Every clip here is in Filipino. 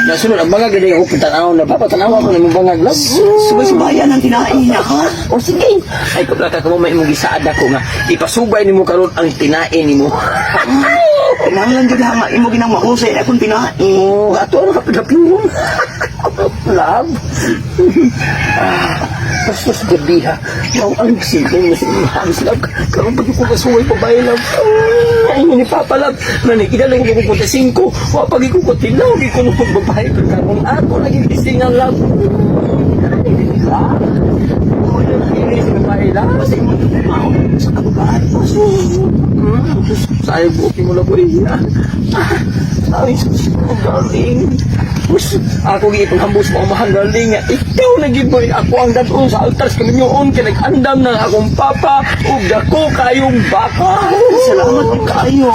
Nasunod ang bangag gani ako pitanaw na papatanaw ako na bangag lab. Subay-subayan ang tinain niya, ha? O sige. Ay kung ka mo may imong gisaad ako nga ipasubay nimo karon ang tinain nimo. Kinahanglan jud ha imo ginang mahusay na akong tinain. Oh, ato ano ka pagapingon. Lab. Pastos gabi ha. Yaw ang simple na sinahangis lab. Karon pag ko kasuway pa bay lab. Ay ni Papa lab. Nanikita lang ko punta 5. Wa pag ko ko tilaw gi ko nung babae karon ako lagi bisingan lab. Basta imo tumaw sa kababae. Saya buki mo lang ko ay darling. Ako gitong hambus mo mahal darling. Ikaw nagiboy ako ang dadon sa altars kami noon kay nag-andam ng akong papa ug dako kayong baka. Salamat kayo.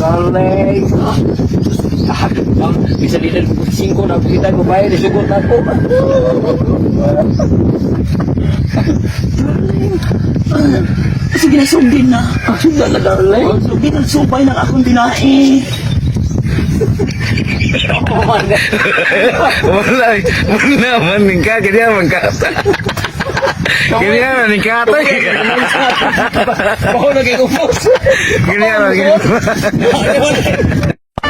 Darling. Bisa din 5 na kita ko bayad sugot ako. Sige na, sundin na. Sundan na darling. Sundin ang subay ng akong tinain. Wala man ning ka kaya man kata. Kaya man ning kata. Ako nag-iupos. Kaya man.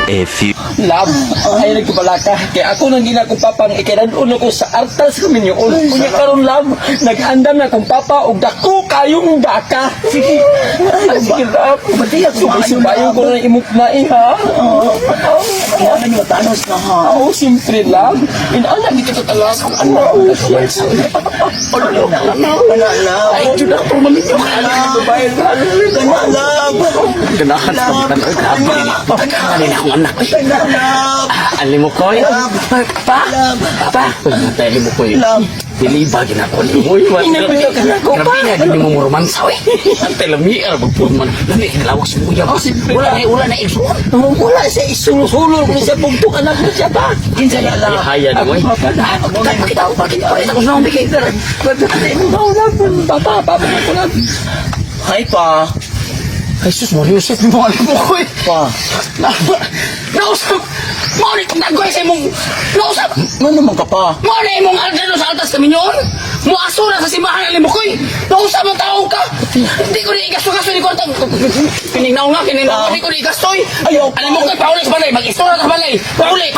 A few Love, ay nagkapalaka. Kaya ako nang ginakong papang ikinadun ko sa altas kami niyo. Kunya karon love, nag-andam na kong papa og dako kayong daka. Sige. Sige love. Pati ako Subayo ko na imok na ha. Kailangan nyo tanos na, ha? Oo, siyempre love. Inala dito sa talas. Ano? Kanalab. Ay, dyan ako maminyo. Babae Kanalab. Ganahan sa mga kanina akong anak. Kanalab. Alim mo koy. Pa. Alim mo koy. Diliba gina ko ni mo. Inabiyo ka na ko, pa. Grabe na gini mo romansa we. Ante lami ar magpuman. Lami lawas mo ya. Wala na iso. Wala siya isulo-sulo kung siya pugtok anak mo siya pa. Kinsa na lang. Haya ni mo. Ako na yung tao pa. Ako na hindi kayo tara. Papa ko lang. Hi, pa. Ay sus mo Yusuf mo alim mo koy. Pa. Nausap. Mo ni taggoy sa imong nausap. Ano naman ka pa? Mo na imong aldano sa altas kami nyon. Mo asura sa simbahan alim mo koy. Nausap mo tao ka. Hindi ko ni igasto-gasto ni kwarta. Pinignaw nga hindi ko ni gastoy. Ayaw. Alim mo koy pauli sa balay. Mag-istora ka sa balay. Pauli.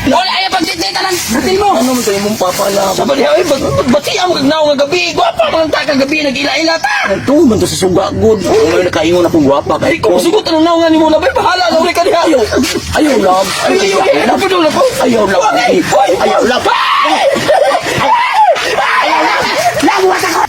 Ayaw pagtitita ng satil mo. Ano mo sa imong papa lang? Sabi niya, ay, bati ang gagnaw ng gabi. Gwapa mo ng takang gabi, nag-ila-ila ta. Ito, man to sa suga good. Kung may nakaingon akong gwapa Ay, kay kung ko. sugot ang naungan ni mo na, bahala, lauri ka niya. Ayaw. Ayaw lang. Ayaw, napado na po. Ayaw lang. Ayaw lang. Labuhat ako.